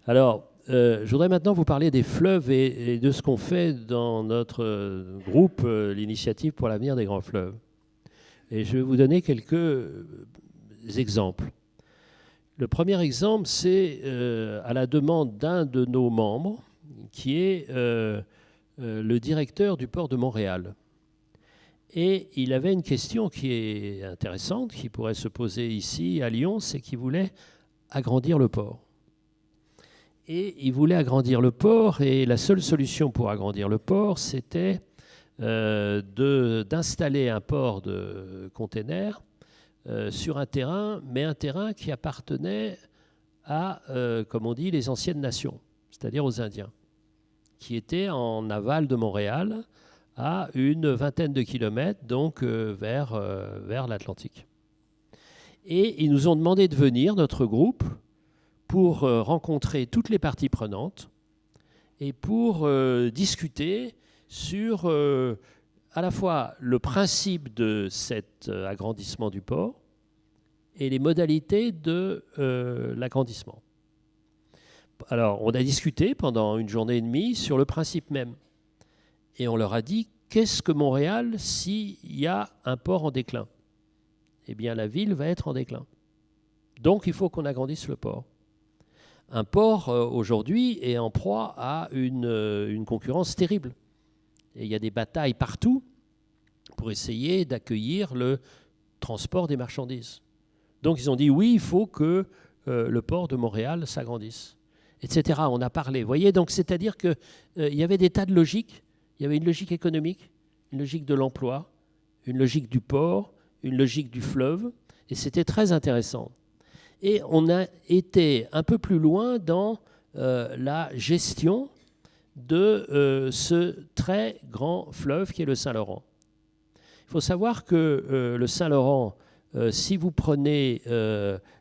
Alors, je voudrais maintenant vous parler des fleuves et de ce qu'on fait dans notre groupe, l'Initiative pour l'avenir des grands fleuves. Et je vais vous donner quelques exemples. Le premier exemple, c'est à la demande d'un de nos membres, qui est le directeur du port de Montréal. Et il avait une question qui est intéressante, qui pourrait se poser ici à Lyon, c'est qu'il voulait agrandir le port. Et il voulait agrandir le port, et la seule solution pour agrandir le port, c'était d'installer un port de containers sur un terrain, mais un terrain qui appartenait à, comme on dit, les anciennes nations, c'est-à-dire aux Indiens, qui étaient en aval de Montréal, à une vingtaine de kilomètres, donc vers l'Atlantique. Et ils nous ont demandé de venir, notre groupe, pour rencontrer toutes les parties prenantes et pour discuter sur à la fois le principe de cet agrandissement du port et les modalités de l'agrandissement. Alors, on a discuté pendant une journée et demie sur le principe même. Et on leur a dit, qu'est-ce que Montréal s'il y a un port en déclin? Eh bien, la ville va être en déclin. Donc, il faut qu'on agrandisse le port. Un port, aujourd'hui, est en proie à une concurrence terrible. Et il y a des batailles partout pour essayer d'accueillir le transport des marchandises. Donc, ils ont dit, oui, il faut que le port de Montréal s'agrandisse, etc. On a parlé. Vous voyez, donc, c'est-à-dire qu'il y avait des tas de logiques. Il y avait une logique économique, une logique de l'emploi, une logique du port, une logique du fleuve, et c'était très intéressant. Et on a été un peu plus loin dans la gestion de ce très grand fleuve qui est le Saint-Laurent. Il faut savoir que le Saint-Laurent, si vous prenez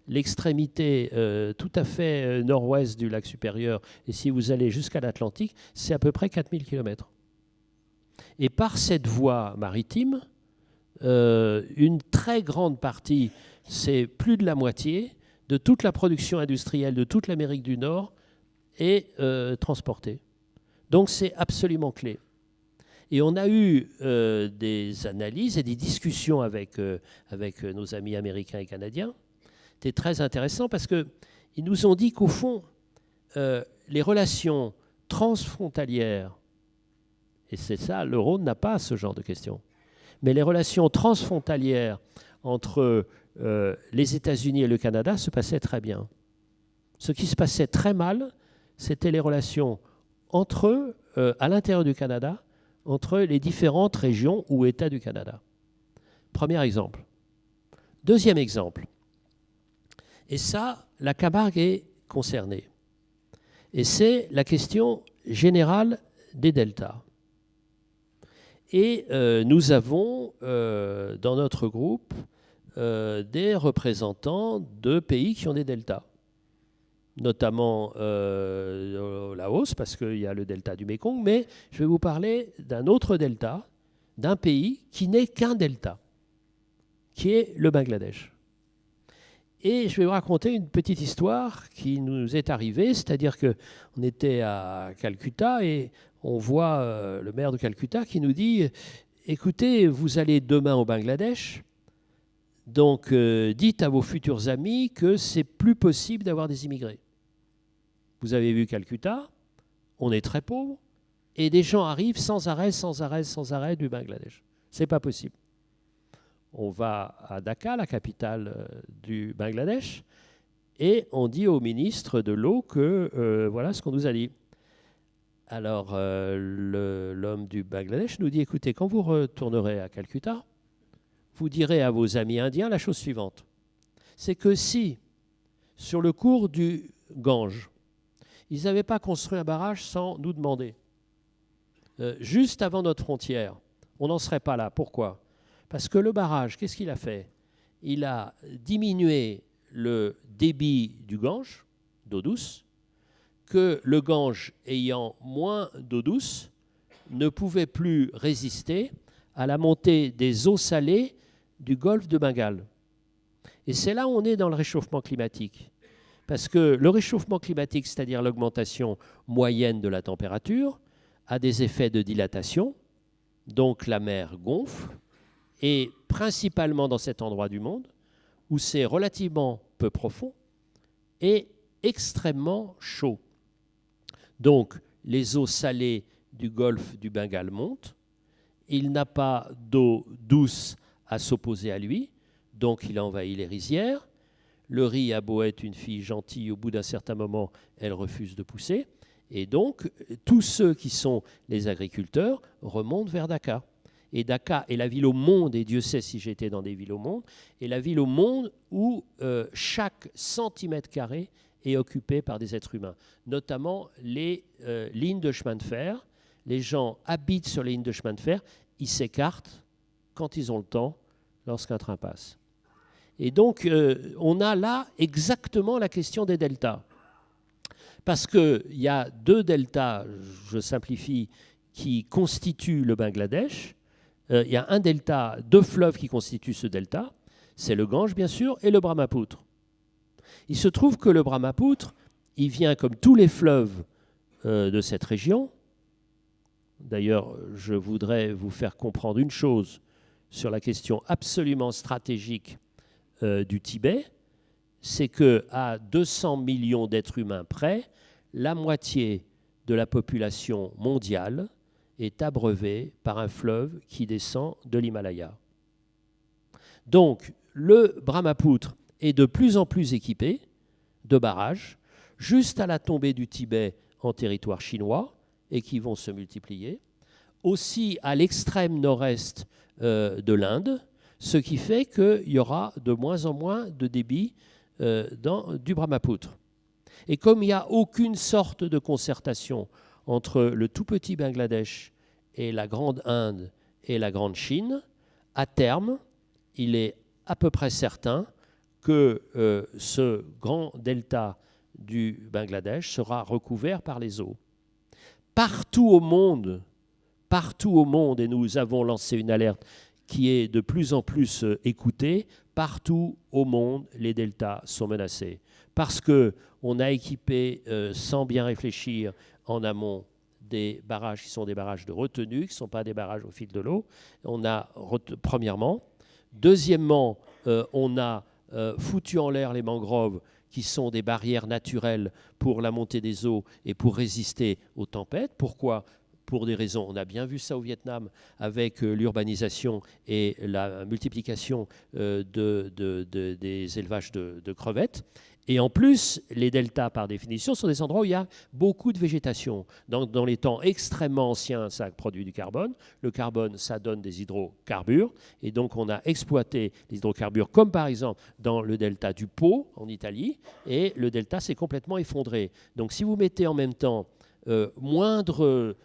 l'extrémité tout à fait nord-ouest du lac supérieur, et si vous allez jusqu'à l'Atlantique, c'est à peu près 4000 km. Et par cette voie maritime, une très grande partie, c'est plus de la moitié, de toute la production industrielle de toute l'Amérique du Nord est transportée. Donc c'est absolument clé. Et on a eu des analyses et des discussions avec nos amis américains et canadiens. C'était très intéressant parce qu'ils nous ont dit qu'au fond, les relations transfrontalières, et c'est ça, le Rhône n'a pas ce genre de questions, mais les relations transfrontalières entre les États-Unis et le Canada se passaient très bien. Ce qui se passait très mal, c'était les relations entre eux, à l'intérieur du Canada, entre les différentes régions ou États du Canada. Premier exemple. Deuxième exemple. Et ça, la Camargue est concernée. Et c'est la question générale des deltas. Et nous avons dans notre groupe des représentants de pays qui ont des deltas, notamment Laos, parce qu'il y a le delta du Mékong, mais je vais vous parler d'un autre delta, d'un pays qui n'est qu'un delta, qui est le Bangladesh. Et je vais vous raconter une petite histoire qui nous est arrivée, c'est-à-dire qu'on était à Calcutta et on voit le maire de Calcutta qui nous dit « Écoutez, vous allez demain au Bangladesh, donc dites à vos futurs amis que c'est plus possible d'avoir des immigrés. Vous avez vu Calcutta, on est très pauvre, et des gens arrivent sans arrêt du Bangladesh. C'est pas possible. On va à Dhaka, la capitale du Bangladesh, et on dit au ministre de l'eau que voilà ce qu'on nous a dit. Alors l'homme du Bangladesh nous dit, écoutez, quand vous retournerez à Calcutta, vous direz à vos amis indiens la chose suivante. C'est que si, sur le cours du Gange, ils n'avaient pas construit un barrage sans nous demander, juste avant notre frontière, on n'en serait pas là. Pourquoi ? Parce que le barrage, qu'est-ce qu'il a fait? Il a diminué le débit du Gange, d'eau douce, que le Gange ayant moins d'eau douce ne pouvait plus résister à la montée des eaux salées du golfe de Bengale. Et c'est là où on est dans le réchauffement climatique. Parce que le réchauffement climatique, c'est-à-dire l'augmentation moyenne de la température, a des effets de dilatation, donc la mer gonfle, et principalement dans cet endroit du monde, où c'est relativement peu profond et extrêmement chaud. Donc les eaux salées du golfe du Bengale montent, il n'a pas d'eau douce à s'opposer à lui, donc il envahit les rizières. Le riz a beau être une fille gentille, au bout d'un certain moment, elle refuse de pousser. Et donc, tous ceux qui sont les agriculteurs remontent vers Dakar. Et Dakar est la ville au monde, et Dieu sait si j'étais dans des villes au monde, est la ville au monde où chaque centimètre carré est occupé par des êtres humains, notamment les lignes de chemin de fer. Les gens habitent sur les lignes de chemin de fer, ils s'écartent quand ils ont le temps, lorsqu'un train passe. Et donc, on a là exactement la question des deltas. Parce qu'il y a 2 deltas, je simplifie, qui constituent le Bangladesh. Il y a un delta, 2 fleuves qui constituent ce delta. C'est le Gange, bien sûr, et le Brahmapoutre. Il se trouve que le Brahmapoutre, il vient comme tous les fleuves de cette région. D'ailleurs, je voudrais vous faire comprendre une chose sur la question absolument stratégique du Tibet, c'est qu'à 200 millions d'êtres humains près, la moitié de la population mondiale est abreuvée par un fleuve qui descend de l'Himalaya. Donc, le Brahmapoutre est de plus en plus équipé de barrages, juste à la tombée du Tibet en territoire chinois, et qui vont se multiplier, aussi à l'extrême nord-est de l'Inde, ce qui fait qu'il y aura de moins en moins de débit du Brahmapoutre. Et comme il n'y a aucune sorte de concertation entre le tout petit Bangladesh et la grande Inde et la grande Chine, à terme, il est à peu près certain que ce grand delta du Bangladesh sera recouvert par les eaux. Partout au monde, et nous avons lancé une alerte qui est de plus en plus écoutée, partout au monde, les deltas sont menacés. Parce qu'on a équipé, sans bien réfléchir, en amont, des barrages qui sont des barrages de retenue, qui ne sont pas des barrages au fil de l'eau. On a, premièrement. Deuxièmement, on a foutu en l'air les mangroves, qui sont des barrières naturelles pour la montée des eaux et pour résister aux tempêtes. Pourquoi ? Pour des raisons, on a bien vu ça au Vietnam avec l'urbanisation et la multiplication des élevages de crevettes. Et en plus, les deltas, par définition, sont des endroits où il y a beaucoup de végétation. Dans les temps extrêmement anciens, ça produit du carbone. Le carbone, ça donne des hydrocarbures. Et donc, on a exploité les hydrocarbures, comme par exemple dans le delta du Pô, en Italie. Et le delta s'est complètement effondré. Donc, si vous mettez en même temps moindre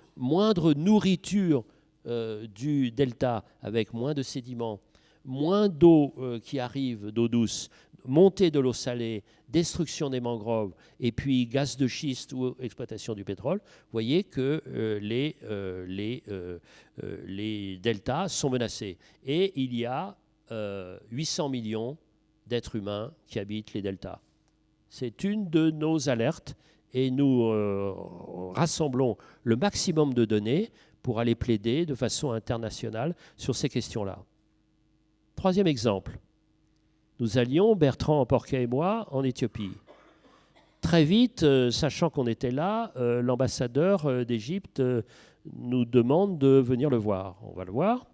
nourriture du delta avec moins de sédiments, moins d'eau qui arrive, d'eau douce, montée de l'eau salée, destruction des mangroves et puis gaz de schiste ou exploitation du pétrole, vous voyez que les deltas sont menacés. Et il y a 800 millions d'êtres humains qui habitent les deltas. C'est une de nos alertes. Et nous rassemblons le maximum de données pour aller plaider de façon internationale sur ces questions-là. 3e exemple. Nous allions, Bertrand Emporquet et moi, en Éthiopie. Très vite, sachant qu'on était là, l'ambassadeur d'Égypte nous demande de venir le voir. On va le voir.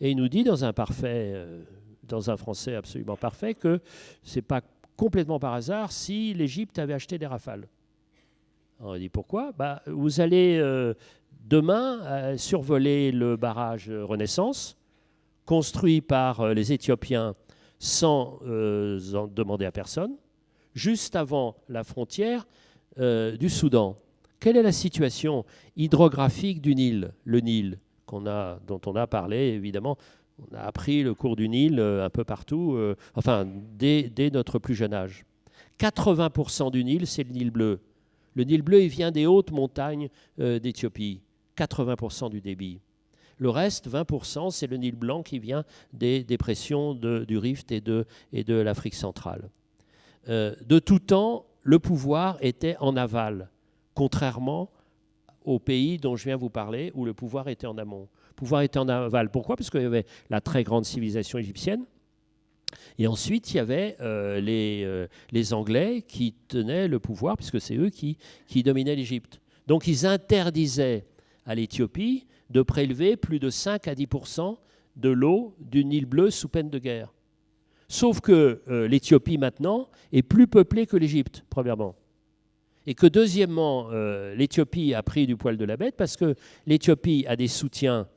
Et il nous dit, dans un français absolument parfait, que ce n'est pas complètement par hasard si l'Égypte avait acheté des Rafales. On dit pourquoi ? Vous allez demain survoler le barrage Renaissance, construit par les Éthiopiens sans en demander à personne, juste avant la frontière du Soudan. Quelle est la situation hydrographique du Nil ? Le Nil, dont on a parlé, évidemment. On a appris le cours du Nil un peu partout, dès notre plus jeune âge. 80% du Nil, c'est le Nil bleu. Le Nil bleu, il vient des hautes montagnes d'Éthiopie, 80% du débit. Le reste, 20%, c'est le Nil blanc qui vient des dépressions du Rift et de l'Afrique centrale. De tout temps, le pouvoir était en aval, contrairement au pays dont je viens vous parler, où le pouvoir était en amont. Le pouvoir était en aval. Pourquoi? Parce qu'il y avait la très grande civilisation égyptienne. Et ensuite, il y avait les Anglais qui tenaient le pouvoir, puisque c'est eux qui dominaient l'Égypte. Donc, ils interdisaient à l'Éthiopie de prélever plus de 5 à 10% de l'eau du Nil bleu sous peine de guerre. Sauf que l'Éthiopie, maintenant, est plus peuplée que l'Égypte, premièrement. Et que, deuxièmement, l'Éthiopie a pris du poil de la bête parce que l'Éthiopie a des soutiens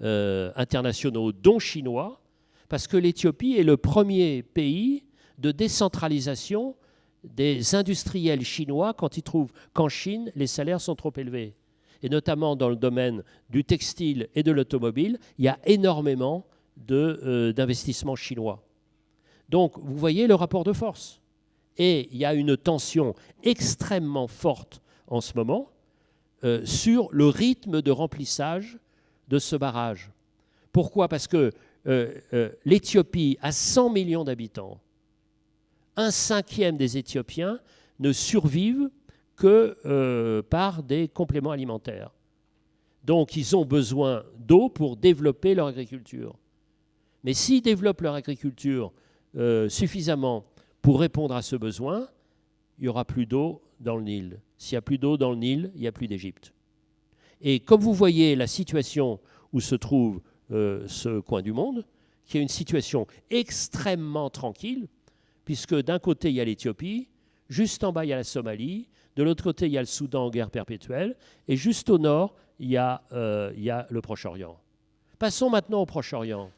internationaux, dont chinois, parce que l'Éthiopie est le premier pays de décentralisation des industriels chinois quand ils trouvent qu'en Chine, les salaires sont trop élevés. Et notamment dans le domaine du textile et de l'automobile, il y a énormément d'investissements chinois. Donc, vous voyez le rapport de force. Et il y a une tension extrêmement forte en ce moment sur le rythme de remplissage de ce barrage. Pourquoi? Parce que l'Éthiopie a 100 millions d'habitants. 1/5 des Éthiopiens ne survivent que par des compléments alimentaires. Donc, ils ont besoin d'eau pour développer leur agriculture. Mais s'ils développent leur agriculture suffisamment pour répondre à ce besoin, il n'y aura plus d'eau dans le Nil. S'il n'y a plus d'eau dans le Nil, il n'y a plus d'Égypte. Et comme vous voyez la situation où se trouve ce coin du monde, qui est une situation extrêmement tranquille, puisque d'un côté, il y a l'Éthiopie, juste en bas, il y a la Somalie, de l'autre côté, il y a le Soudan en guerre perpétuelle, et juste au nord, il y a le Proche-Orient. Passons maintenant au Proche-Orient.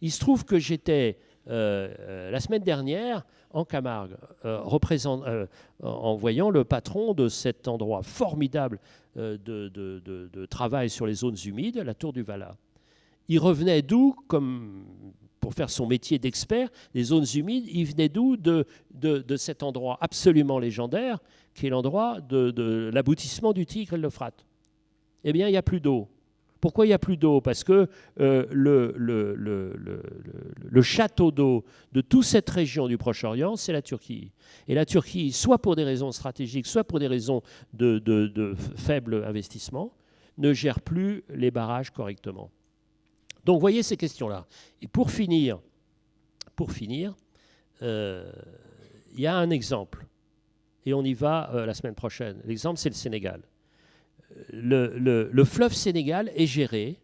Il se trouve que j'étais la semaine dernière en Camargue, en voyant le patron de cet endroit formidable de travail sur les zones humides, la Tour du Vala. Il revenait d'où, comme pour faire son métier d'expert, des zones humides, il venait d'où? De cet endroit absolument légendaire, qui est l'endroit de l'aboutissement du Tigre et de l'Euphrate. Eh bien, il n'y a plus d'eau. Pourquoi il n'y a plus d'eau? Parce que le château d'eau de toute cette région du Proche-Orient, c'est la Turquie. Et la Turquie, soit pour des raisons stratégiques, soit pour des raisons de faible investissement, ne gère plus les barrages correctement. Donc, voyez ces questions-là. Et pour finir, il y a un exemple. Et on y va la semaine prochaine. L'exemple, c'est le Sénégal. Le fleuve Sénégal est géré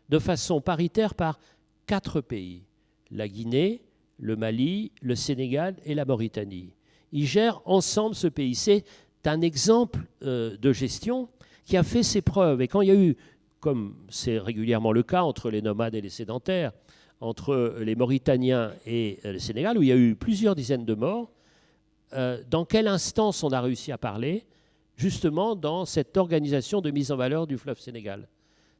de façon paritaire par 4 pays. La Guinée, le Mali, le Sénégal et la Mauritanie. Ils gèrent ensemble ce pays. C'est un exemple de gestion qui a fait ses preuves. Et quand il y a eu, comme c'est régulièrement le cas entre les nomades et les sédentaires, entre les Mauritaniens et le Sénégal, où il y a eu plusieurs dizaines de morts, dans quelle instance on a réussi à parler? Justement dans cette organisation de mise en valeur du fleuve Sénégal.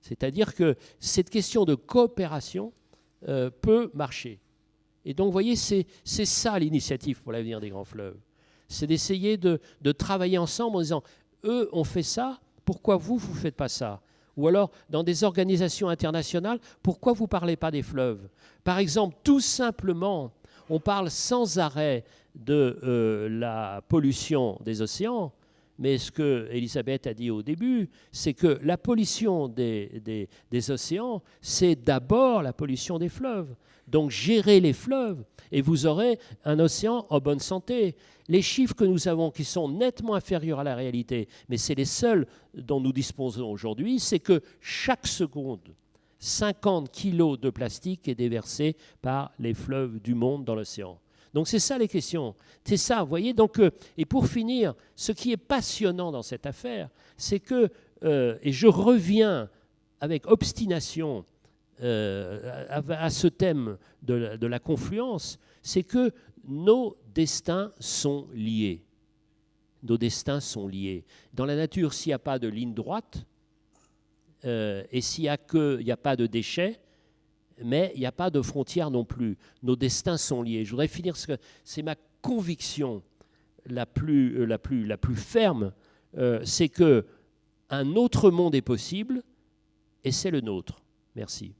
C'est-à-dire que cette question de coopération peut marcher. Et donc, vous voyez, c'est ça l'initiative pour l'avenir des grands fleuves. C'est d'essayer de travailler ensemble en disant, eux ont fait ça, pourquoi vous ne faites pas ça? Ou alors, dans des organisations internationales, pourquoi vous ne parlez pas des fleuves? Par exemple, tout simplement, on parle sans arrêt de la pollution des océans, mais ce que Elisabeth a dit au début, c'est que la pollution des océans, c'est d'abord la pollution des fleuves. Donc gérez les fleuves et vous aurez un océan en bonne santé. Les chiffres que nous avons qui sont nettement inférieurs à la réalité, mais c'est les seuls dont nous disposons aujourd'hui, c'est que chaque seconde, 50 kilos de plastique est déversé par les fleuves du monde dans l'océan. Donc c'est ça les questions, c'est ça, vous voyez. Donc, et pour finir, ce qui est passionnant dans cette affaire, c'est que, et je reviens avec obstination à ce thème de la confluence, c'est que nos destins sont liés. Nos destins sont liés. Dans la nature, s'il n'y a pas de ligne droite, et s'il n'y a pas de déchets, mais il n'y a pas de frontières non plus. Nos destins sont liés. Je voudrais finir, c'est ma conviction la plus ferme, c'est qu'un autre monde est possible, et c'est le nôtre. Merci.